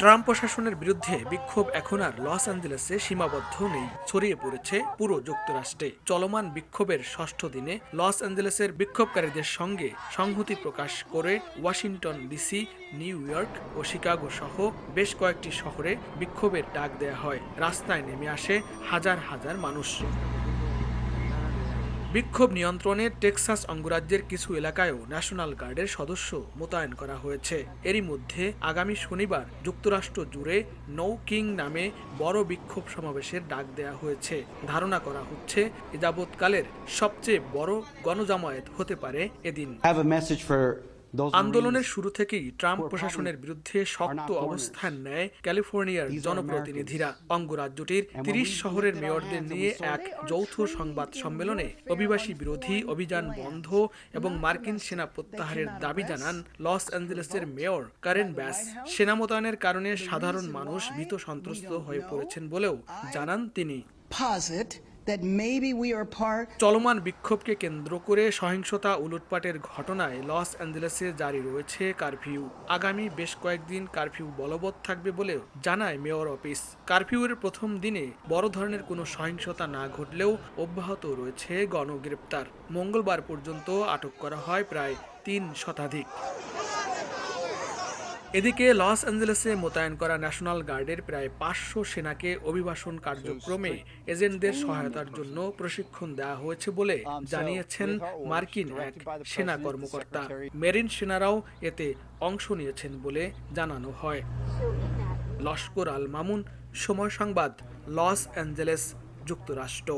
Trump প্রশাসনের বিরুদ্ধে বিক্ষোভ এখন আর লস অ্যাঞ্জেলেসে সীমাবদ্ধ নেই, ছড়িয়ে পড়েছে পুরো যুক্তরাষ্ট্রে। চলমান বিক্ষোভের ষষ্ঠ দিনে লস অ্যাঞ্জেলেসের বিক্ষোভকারীদের সঙ্গে সংহতি প্রকাশ করে ওয়াশিংটন ডিসি, নিউ ইয়র্ক ও শিকাগো সহ বেশ কয়েকটি শহরে বিক্ষোভের ডাক দেয়া হয়। রাস্তায় নেমে আসে হাজার হাজার মানুষ। বিক্ষোভ নিয়ন্ত্রণে টেক্সাস অঙ্গরাজ্যের কিছু এলাকায়ও ন্যাশনাল গার্ডের সদস্য মোতায়েন করা হয়েছে। এরই মধ্যে আগামী শনিবার যুক্তরাষ্ট্র জুড়ে নো কিং নামে বড় বিক্ষোভ সমাবেশের ডাক দেয়া হয়েছে। ধারণা করা হচ্ছে এ যাবৎকালের সবচেয়ে বড় গণজামায়াত হতে পারে এদিন। আন্দোলনের শুরু থেকেই ট্রাম্প প্রশাসনের বিরুদ্ধে শক্ত অবস্থান নেয় ক্যালিফোর্নিয়ার জনপ্রতিনিধিরা। অঙ্গরাজ্যটির ৩০ শহরের মেয়রদের নিয়ে এক যৌথ সংবাদ সম্মেলনে অভিবাসী বিরোধী অভিযান বন্ধ এবং মার্কিন সেনা প্রত্যাহারের দাবি জানান লস অ্যাঞ্জেলেসের মেয়র কারেন ব্যাস। সেনা মোতায়েনের কারণে সাধারণ মানুষ ভীত সন্ত্রস্ত হয়ে পড়েছেন বলেও জানান তিনি। চলমান বিক্ষোভকে কেন্দ্র করে সহিংসতা ও লুটপাটের ঘটনায় লস অ্যাঞ্জেলেসে জারি রয়েছে কারফিউ। আগামী বেশ কয়েকদিন কারফিউ বলবৎ থাকবে বলেও জানায় মেয়র অফিস। কারফিউয়ের প্রথম দিনে বড় ধরনের কোনো সহিংসতা না ঘটলেও অব্যাহত রয়েছে গণগ্রেপ্তার। মঙ্গলবার পর্যন্ত আটক করা হয় প্রায় ৩ শতাধিক। এদিকে লস অ্যাঞ্জেলেসে মোতায়েন করা ন্যাশনাল গার্ডের প্রায় ৫০০ সেনাকে অভিবাসন কার্যক্রমে এজেন্টদের সহায়তার জন্য প্রশিক্ষণ দেওয়া হয়েছে বলে জানিয়েছেন মার্কিন এক সেনা কর্মকর্তা। মেরিন সেনারাও এতে অংশ নিয়েছেন বলে জানানো হয়। লস্কর আল মামুন, সময় সংবাদ, লস অ্যাঞ্জেলেস, যুক্তরাষ্ট্র।